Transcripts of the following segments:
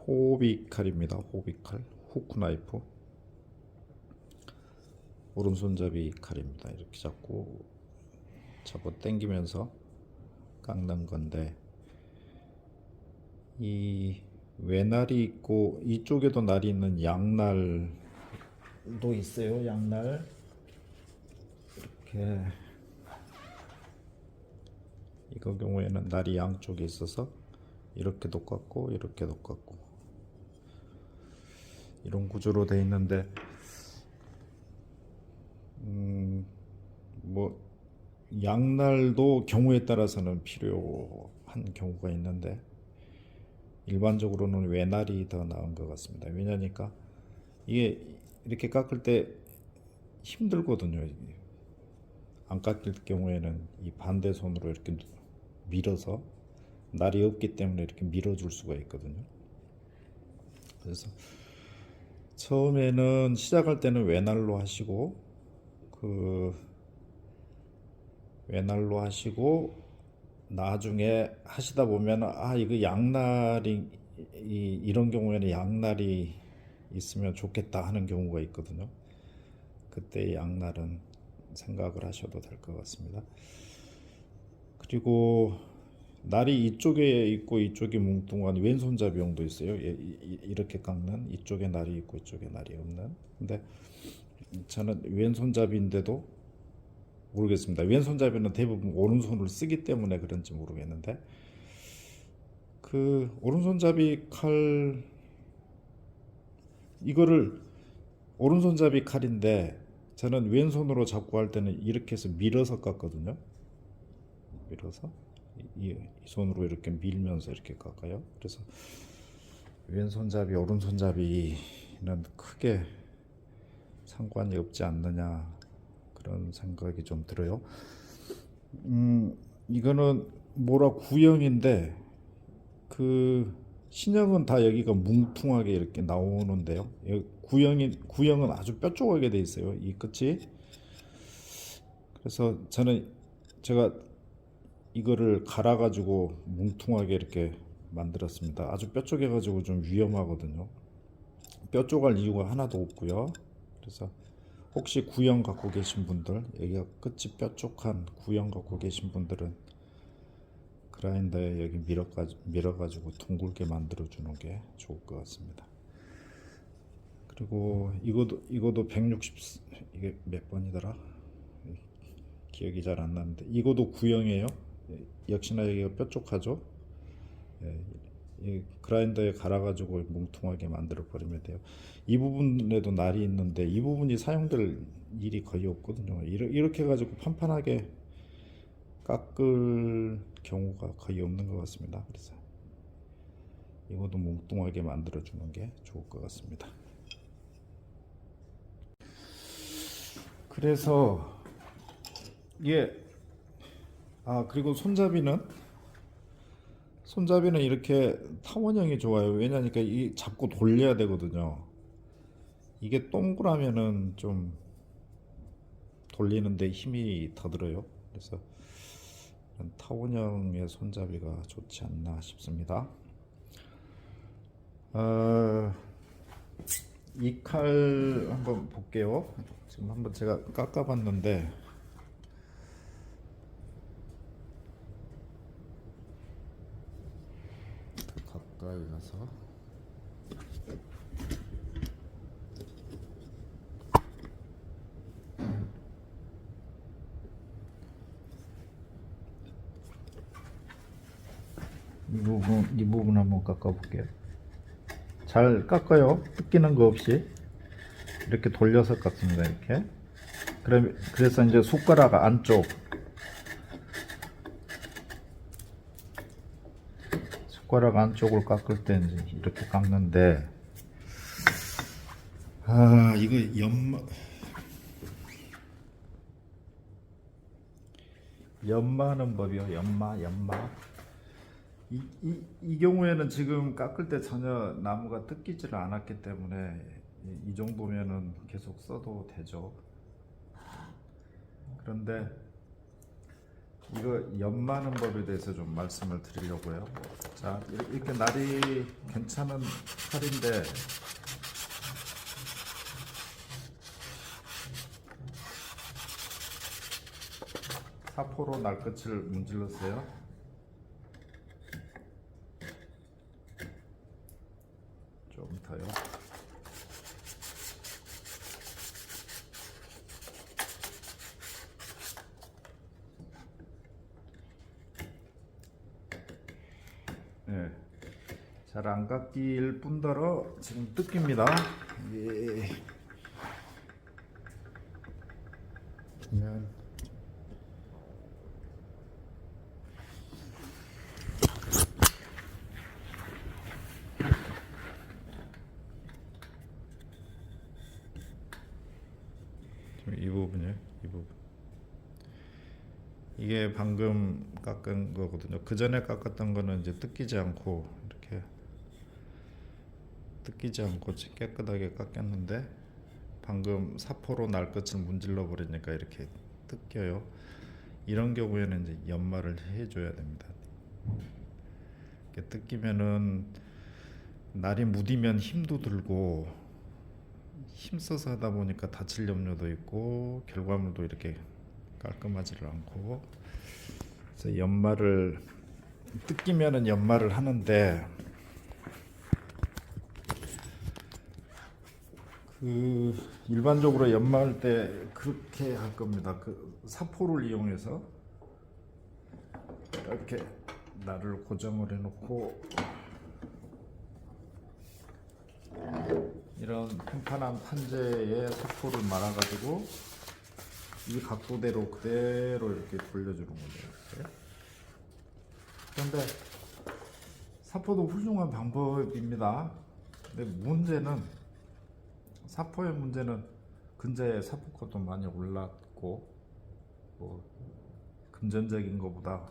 호비 칼입니다. 호비 칼, 후크 나이프, 오른손잡이 칼입니다. 이렇게 잡고 당기면서 깎는 건데, 이 외날이 있고 이쪽에도 날이 있는 양날도 있어요. 양날 이렇게, 이거 경우에는 날이 양쪽에 있어서 이렇게도 깎고 이렇게도 깎고 이런 구조로 되어 있는데, 뭐 양날도 경우에 따라서는 필요한 경우가 있는데 일반적으로는 외날이 더 나은 것 같습니다. 왜냐니까 이게 이렇게 깎을 때 힘들거든요. 안 깎일 경우에는 이 반대 손으로 이렇게 밀어서, 날이 없기 때문에 이렇게 밀어줄 수가 있거든요. 그래서 처음에는 시작할 때는 외날로 하시고, 외날로 하시고 나중에 하시다 보면 이거 양날이, 이런 경우에는 양날이 있으면 좋겠다 하는 경우가 있거든요. 그때 양날은 생각을 하셔도 될 것 같습니다. 그리고 날이 이쪽에 있고 이쪽이 뭉뚱한 왼손잡이용도 있어요. 이렇게 깎는, 이쪽에 날이 있고 이쪽에 날이 없는. 근데 저는 왼손잡이인데도 모르겠습니다. 왼손잡이는 대부분 오른손을 쓰기 때문에 그런지 모르겠는데, 그 오른손잡이 칼, 이거를 오른손잡이 칼인데 저는 왼손으로 잡고 할 때는 이렇게 해서 밀어서 깎거든요. 밀어서 이 손으로 이렇게 밀면서 이렇게 깎아요. 그래서 왼손잡이 오른손잡이는 크게 상관이 없지 않느냐, 그런 생각이 좀 들어요. 이거는 뭐라 구형인데, 그 신형은 다 여기가 뭉퉁하게 이렇게 나오는데요. 구형은 아주 뾰족하게 돼 있어요, 이 끝이. 그래서 제가 이거를 갈아가지고 뭉퉁하게 이렇게 만들었습니다. 아주 뾰족해가지고 좀 위험하거든요. 뾰족할 이유가 하나도 없고요. 그래서 혹시 구형 갖고 계신 분들, 여기가 끝이 뾰족한 구형 갖고 계신 분들은 그라인더에 여기 밀어가지고 둥글게 만들어 주는 게 좋을 것 같습니다. 그리고 이거도 160, 이게 몇 번이더라? 기억이 잘 안 나는데, 이거도 구형이에요. 역시나 여기가 뾰족하죠. 이 그라인더에 갈아가지고 뭉퉁하게 만들어 버리면 돼요. 이 부분에도 날이 있는데 이 부분이 사용될 일이 거의 없거든요. 이렇게 해가지고 판판하게 깎을 경우가 거의 없는 것 같습니다. 그래서 이것도 뭉뚱하게 만들어 주는 게 좋을 것 같습니다. 그래서 이게, 그리고 손잡이는 이렇게 타원형이 좋아요. 왜냐니까 이 잡고 돌려야 되거든요. 이게 동그라면은 좀 돌리는데 힘이 더 들어요. 그래서 타원형의 손잡이가 좋지 않나 싶습니다. 이 칼 한번 볼게요. 지금 한번 제가 깎아봤는데, 가까이 가서 이 부분 한번 깎아볼게요. 잘 깎아요. 뜯기는 거 없이 이렇게 돌려서 깎습니다. 이렇게. 그래서 이제 숟가락 안쪽을 깎을 때 이제 이렇게 깎는데, 이거 연마하는 법이요. 연마. 이 경우에는 지금 깎을 때 전혀 나무가 뜯기지를 않았기 때문에 이 정도면은 계속 써도 되죠. 그런데 이거 연마는 법에 대해서 좀 말씀을 드리려고요. 자, 이렇게 날이 괜찮은 칼인데 사포로 날끝을 문질렀어요. 좀 더요. 네. 잘 안 깎일 뿐더러 지금 뜯깁니다. 예. 보면 이 부분이에요. 이 부분. 이게 방금 깎은 거거든요. 그 전에 깎았던 거는 이제 뜯기지 않고 이렇게 뜯기지 않고 깨끗하게 깎였는데 방금 사포로 날끝을 문질러 버리니까 이렇게 뜯겨요. 이런 경우에는 이제 연마를 해줘야 됩니다. 이렇게 뜯기면은 날이 무디면 힘도 들고 힘써서 하다 보니까 다칠 염려도 있고 결과물도 이렇게 깔끔하지를 않고, 그래서 연마를 뜯기면은 연마를 하는데 그 일반적으로 연마할 때 그렇게 할 겁니다. 그 사포를 이용해서 이렇게 날을 고정을 해놓고 이런 평탄한 판재에 사포를 말아가지고 이 각도대로 그대로 이렇게 돌려주는 거예요. 그런데 사포도 훌륭한 방법입니다. 근데 문제는 사포의 문제는 근자에 사포값도 많이 올랐고, 뭐 금전적인 것보다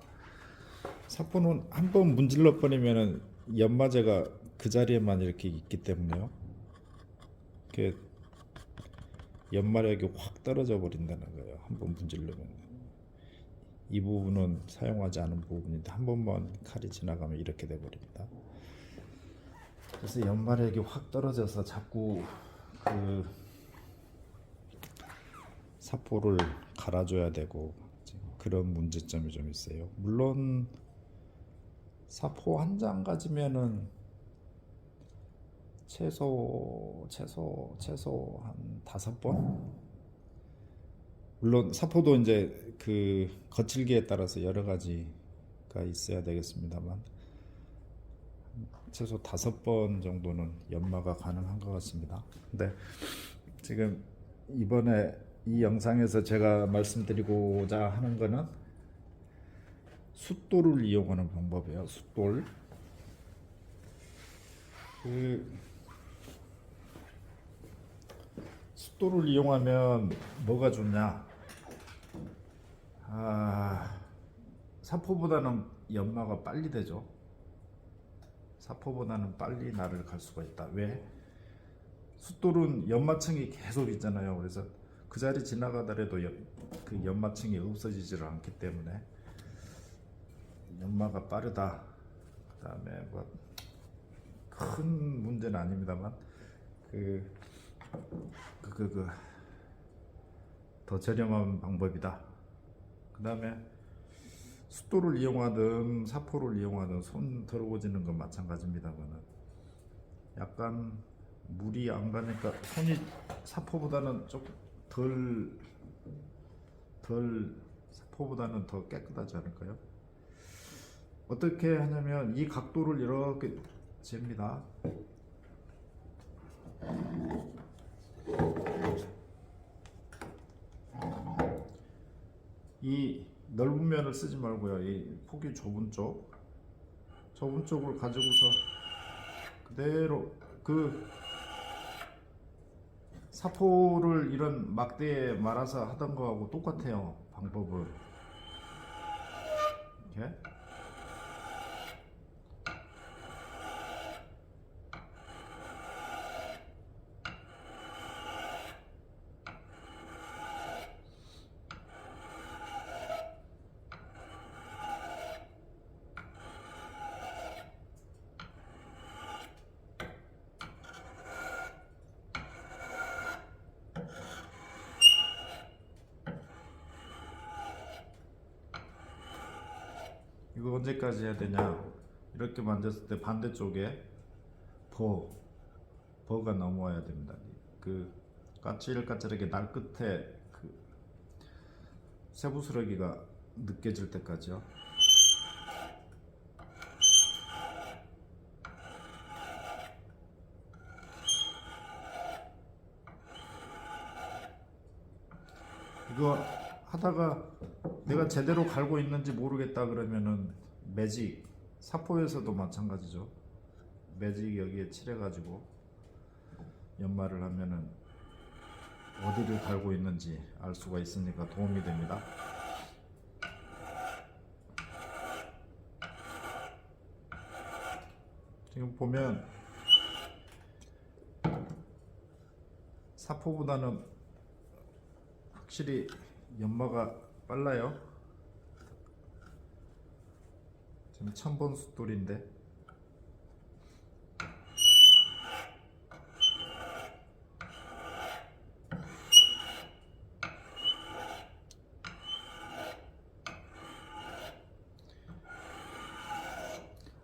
사포는 한번 문질러 버리면은 연마제가 그 자리에만 이렇게 있기 때문에요. 이렇게 연마력이 확 떨어져 버린다는 거예요. 한번 문질르면. 이 부분은 사용하지 않은 부분인데 한 번만 칼이 지나가면 이렇게 돼 버립니다. 그래서 연마력이 확 떨어져서 자꾸 그 사포를 갈아줘야 되고 그런 문제점이 좀 있어요. 물론 사포 한 장 가지면은 최소 한 5번. 물론 사포도 이제 그 거칠기에 따라서 여러 가지가 있어야 되겠습니다만 최소 5번 정도는 연마가 가능한 것 같습니다. 근데 지금 이번에 이 영상에서 제가 말씀드리고자 하는 거는 숫돌을 이용하는 방법이에요. 숫돌. 숫돌을 이용하면 뭐가 좋냐? 사포보다는 연마가 빨리 되죠. 사포보다는 빨리 날을 갈 수가 있다. 왜? 숫돌은 연마층이 계속 있잖아요. 그래서 그 자리 지나가더라도 그 연마층이 없어지지를 않기 때문에 연마가 빠르다. 그 다음에 뭐 큰 문제는 아닙니다만 더 저렴한 방법이다. 그 다음에 숫돌을 이용하든 사포를 이용하든 손 더러워지는 건 마찬가지입니다만 약간 물이 안 가니까 손이 사포보다는 좀 사포보다는 더 깨끗하지 않을까요? 어떻게 하냐면 이 각도를 이렇게 잽니다. 이 넓은 면을 쓰지 말고요. 이 폭이 좁은 쪽을 가지고서 그대로 그 사포를 이런 막대에 말아서 하던 거하고 똑같아요. 방법은 이렇게 이거 언제까지 해야 되냐? 이렇게 만졌을 때 반대쪽에 버가 넘어와야 됩니다. 그 까칠까칠하게 날 끝에 그 세부스러기가 느껴질 때까지요. 이거 하다가 내가 제대로 갈고 있는지 모르겠다 그러면은 매직, 사포에서도 마찬가지죠. 매직 여기에 칠해가지고 연마를 하면은 어디를 갈고 있는지 알 수가 있으니까 도움이 됩니다. 지금 보면 사포보다는 확실히 연마가 빨라요. 지금 1000번 숫돌인데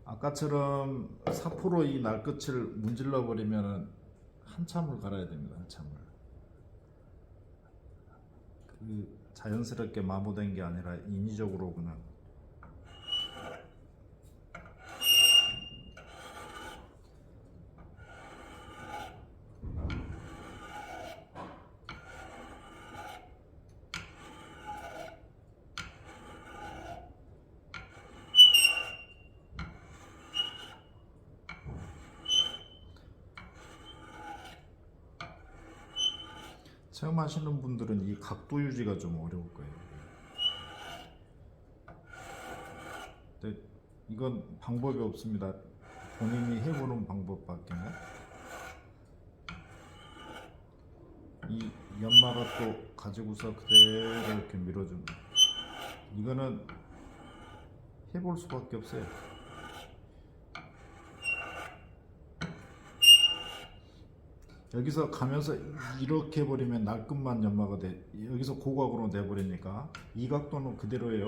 아까처럼 사포로 이 날끝을 문질러 버리면 한참을 갈아야 됩니다. 한참을. 그 자연스럽게 마모된 게 아니라 인위적으로 그냥. 처음 하시는 분들은 이 각도 유지가 좀 어려울 거예요. 근데 이건 방법이 없습니다. 본인이 해보는 방법밖에. 이 연마가 또 가지고서 그대로 이렇게 밀어줍니다. 이거는 해볼 수밖에 없어요. 여기서 가면서 이렇게 해버리면 날끝만 연마가 돼. 여기서 고각으로 내버리니까 이 각도는 그대로예요.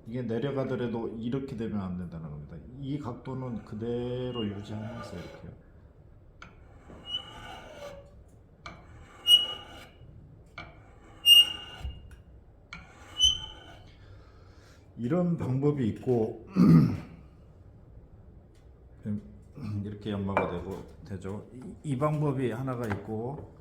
이게 내려가더라도 이렇게 되면 안 된다는 겁니다. 이 각도는 그대로 유지하면서 이렇게요. 이런 방법이 있고 이렇게 연마가 되죠. 이 방법이 하나가 있고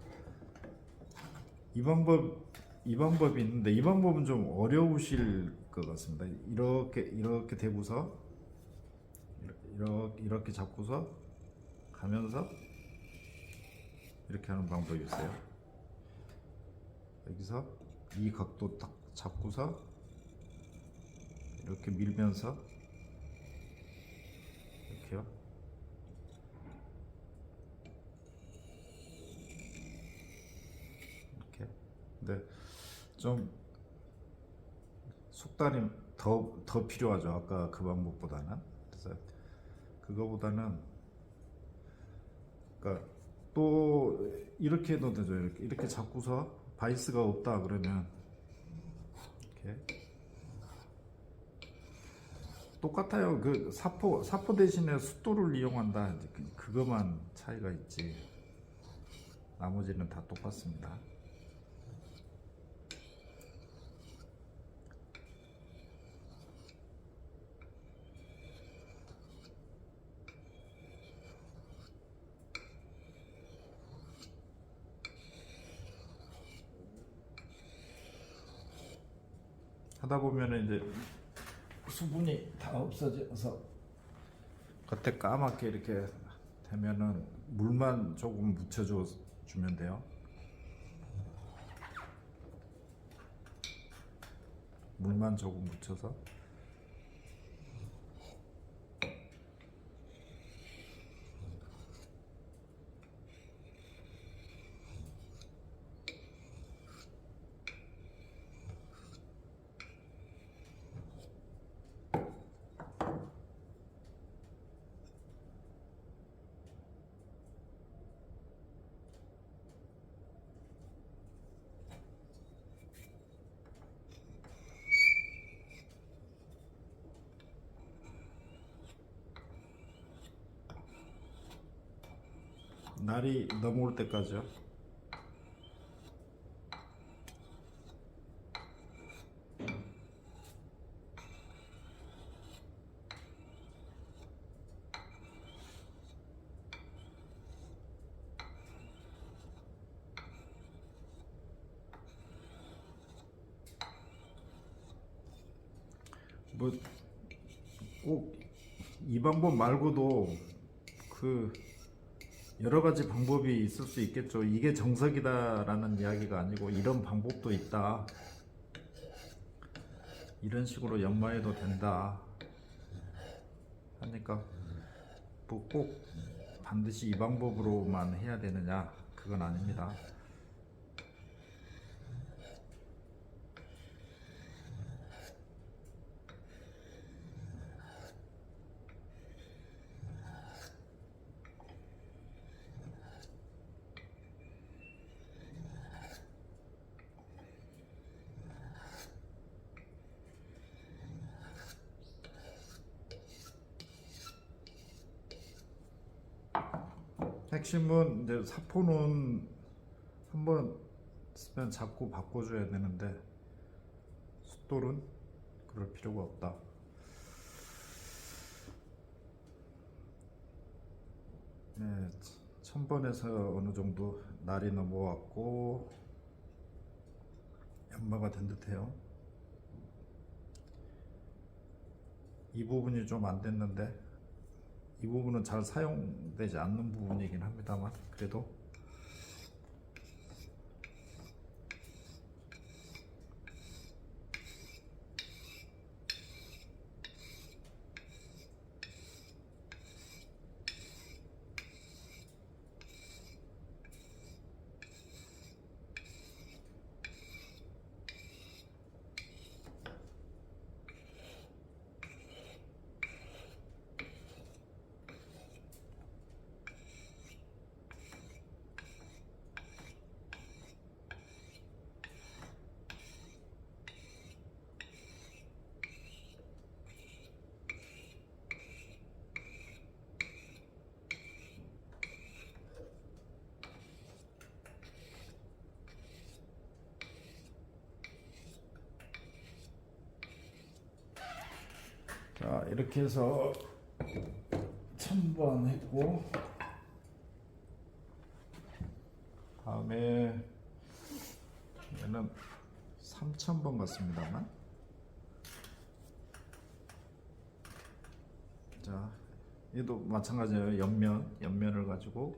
이 방법이 있는데 이 방법은 좀 어려우실 것 같습니다. 이렇게 대고서 이렇게 잡고서 가면서 이렇게 하는 방법이 있어요. 여기서 이 각도 딱 잡고서 이렇게 밀면서 이렇게요. 이렇게. 근데 좀 속단이 더 필요하죠. 아까 그 방법보다는. 그래서 그거보다는 그러니까 또 이렇게 해도 되죠. 이렇게 잡고서 바이스가 없다 그러면 이렇게. 똑같아요. 그 사포 대신에 숫돌을 이용한다. 그거만 차이가 있지. 나머지는 다 똑같습니다. 하다 보면은 이제 수분이 다 없어져서 겉에 까맣게 이렇게 되면은 물만 조금 묻혀줘 주면 돼요. 물만 조금 묻혀서. 날이 넘어올 때까지요. 뭐 꼭 이 방법 말고도 그 여러 가지 방법이 있을 수 있겠죠. 이게 정석이다라는 이야기가 아니고 이런 방법도 있다. 이런 식으로 연마해도 된다. 하니까 뭐 꼭 반드시 이 방법으로만 해야 되느냐? 그건 아닙니다. 핵심은 이제 사포는 한번 쓰면 자꾸 바꿔줘야 되는데 숫돌은 그럴 필요가 없다. 네, 1000번에서 어느 정도 날이 넘어왔고 연마가 된 듯해요. 이 부분이 좀 안 됐는데 이 부분은 잘 사용되지 않는 부분이긴 합니다만 그래도 자 이렇게 해서 1000번 했고 다음에 얘는 3000번 같습니다만 자 얘도 마찬가지예요. 옆면을 가지고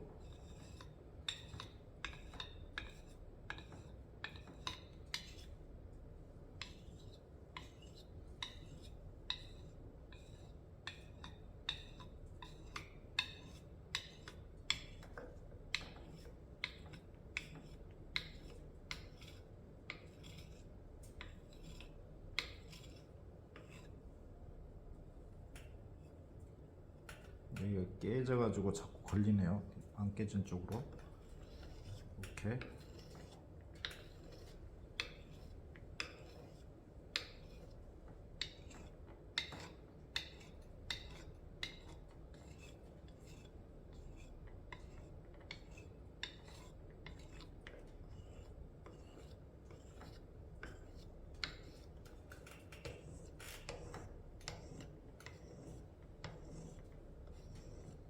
여기가 깨져가지고 자꾸 걸리네요. 안 깨진 쪽으로. 이렇게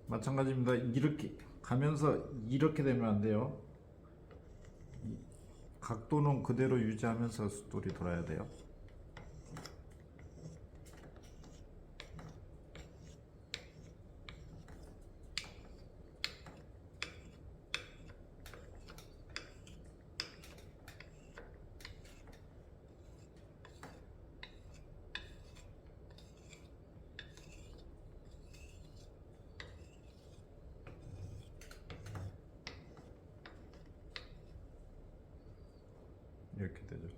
마찬가지입니다. 이렇게 가면서 이렇게 되면 안 돼요. 각도는 그대로 유지하면서 숫돌이 돌아야 돼요. 이렇게 되죠.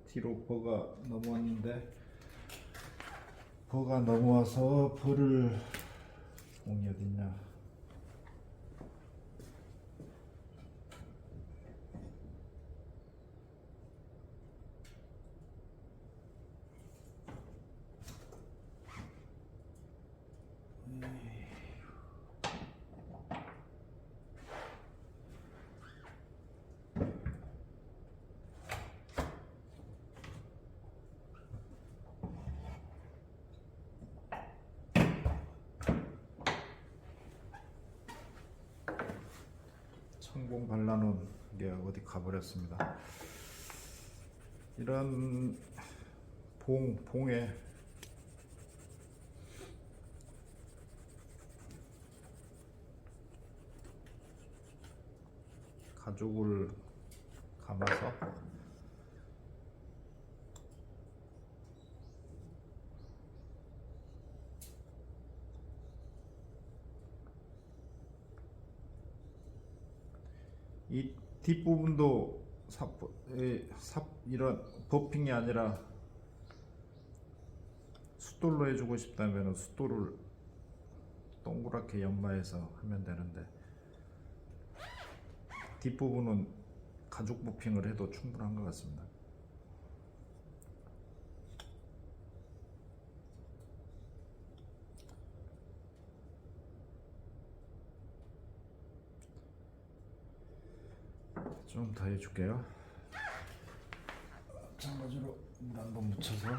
뒤로 버가 넘어왔는데 버가 넘어와서 버를 공이 어딨냐 천공 발라놓은 게 어디 가버렸습니다. 이런 봉에 가죽을 감아서 이 뒷부분도 이런 버핑이 아니라 숫돌로 해주고 싶다면 숫돌을 동그랗게 연마해서 하면 되는데 뒷부분은 가죽 버핑을 해도 충분한 것 같습니다. 좀 더 해줄게요. 장바지로 물 한번 묻혀서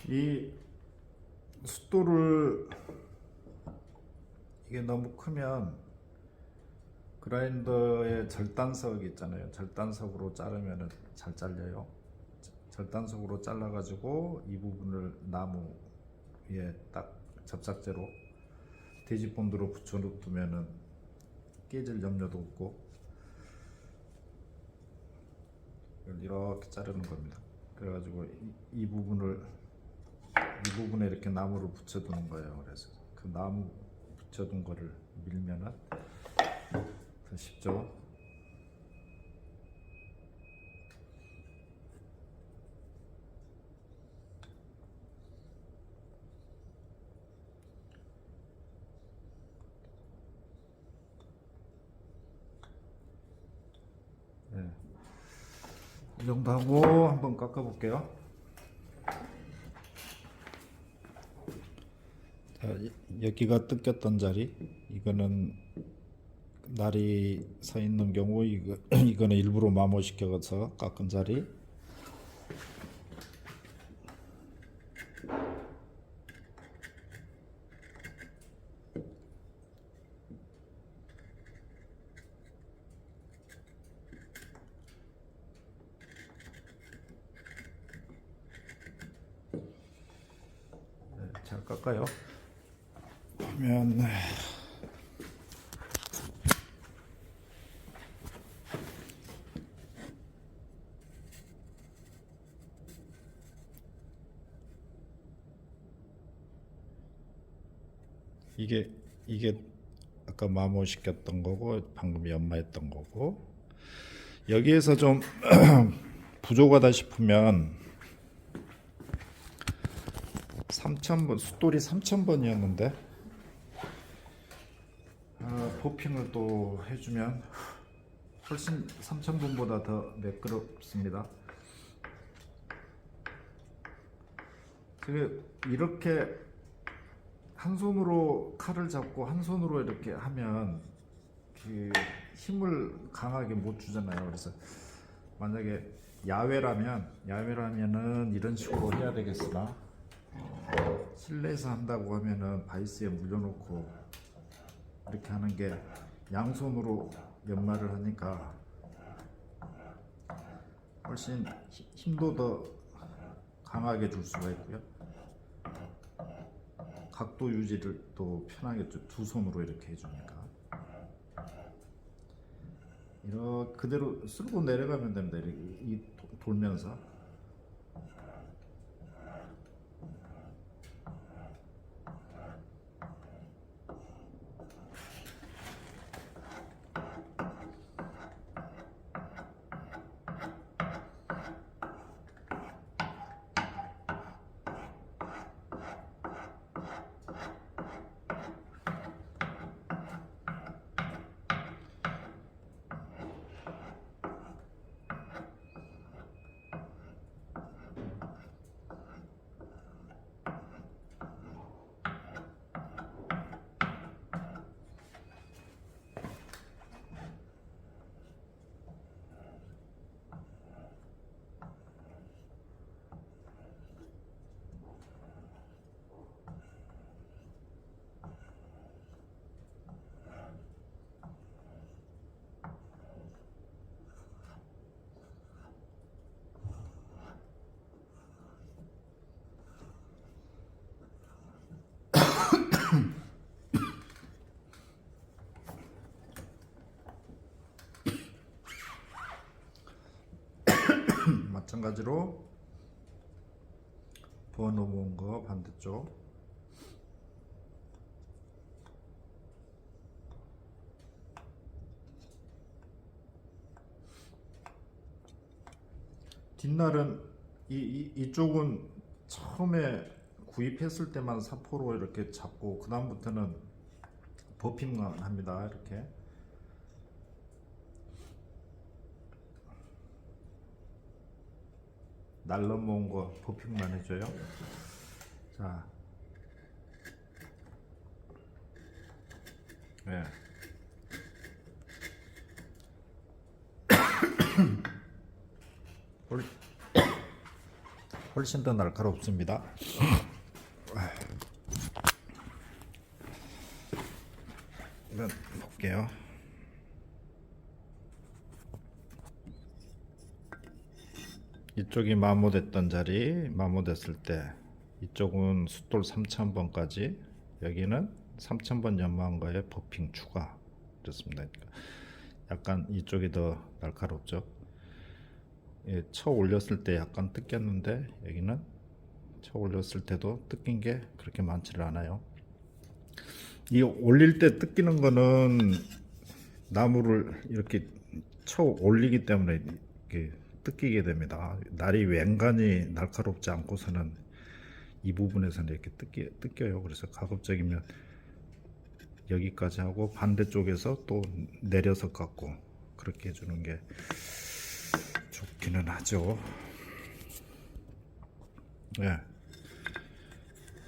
이 숫돌을 이게 너무 크면 그라인더의 절단석 있잖아요. 절단석으로 자르면 잘 잘려요. 절단석으로 잘라 가지고 이 부분을 나무 위에 딱 접착제로 돼지본드로 붙여 놓으면 깨질 염려도 없고 이렇게 자르는 겁니다. 그래가지고 이 부분에 이렇게 나무를 붙여두는 거예요. 그래서 그 나무 붙여둔 거를 밀면은 더 쉽죠. 네. 이 정도 하고 한번 깎아 볼게요. 자, 여기가 뜯겼던 자리, 이거는 날이 서 있는 경우 이거는 일부러 마모시켜서 깎은 자리. 네, 잘 깎아요. 보면 이게 아까 마모시켰던 거고 방금 연마했던 거고, 여기에서 좀 부족하다 싶으면 3000번 숫돌이 3000번이었는데 버핑을 또 해주면 훨씬 3000번보다 더 매끄럽습니다. 이렇게 한 손으로 칼을 잡고 한 손으로 이렇게 하면 그 힘을 강하게 못 주잖아요. 그래서 만약에 야외라면은 이런 식으로 해야 되겠으나 실내에서 한다고 하면은 바이스에 물려놓고 이렇게 하는 게 양손으로 연마를 하니까 훨씬 힘도 더 강하게 줄 수가 있고요. 각도 유지를 또 편하게 두 손으로 이렇게 해주니까. 이렇게 그대로 쓸고 내려가면 됩니다. 이렇게 돌면서. 마찬가지로 부어 놓은 거 반대쪽. 뒷날은 이쪽은 처음에 구입했을 때만 사포로 이렇게 잡고 그 다음부터는 버핑만 합니다. 이렇게 날 넘어온 거 버핑만 해줘요. 자, 네. 훨씬 더 날카롭습니다. 이건 볼게요. 이쪽이 마모됐던 자리, 마모됐을 때 이쪽은 숫돌 3000번까지, 여기는 3000번 연마한 거에 버핑 추가. 그렇습니다. 약간 이쪽이 더 날카롭죠. 예, 쳐 올렸을 때 약간 뜯겼는데 여기는 쳐 올렸을 때도 뜯긴 게 그렇게 많지를 않아요. 이 올릴 때 뜯기는 거는 나무를 이렇게 쳐 올리기 때문에 이렇게 뜯기게 됩니다. 날이 웬간히 날카롭지 않고서는 이 부분에서는 이렇게 뜯겨요. 그래서 가급적이면 여기까지 하고 반대쪽에서 또 내려서 깎고 그렇게 해주는 게 좋기는 하죠. 네.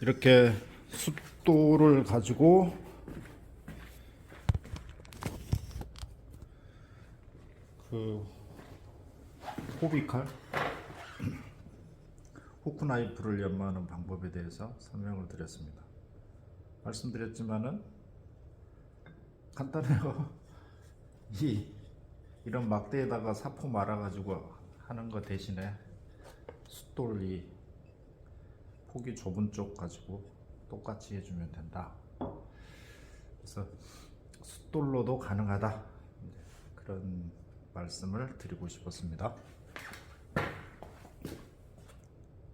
이렇게 숫돌을 가지고 그 호비칼, 후크 나이프를 연마하는 방법에 대해서 설명을 드렸습니다. 말씀드렸지만은 간단해요. 이런 막대에다가 사포 말아가지고 하는 거 대신에 숫돌이 폭이 좁은 쪽 가지고 똑같이 해주면 된다. 그래서 숫돌로도 가능하다. 그런 말씀을 드리고 싶었습니다.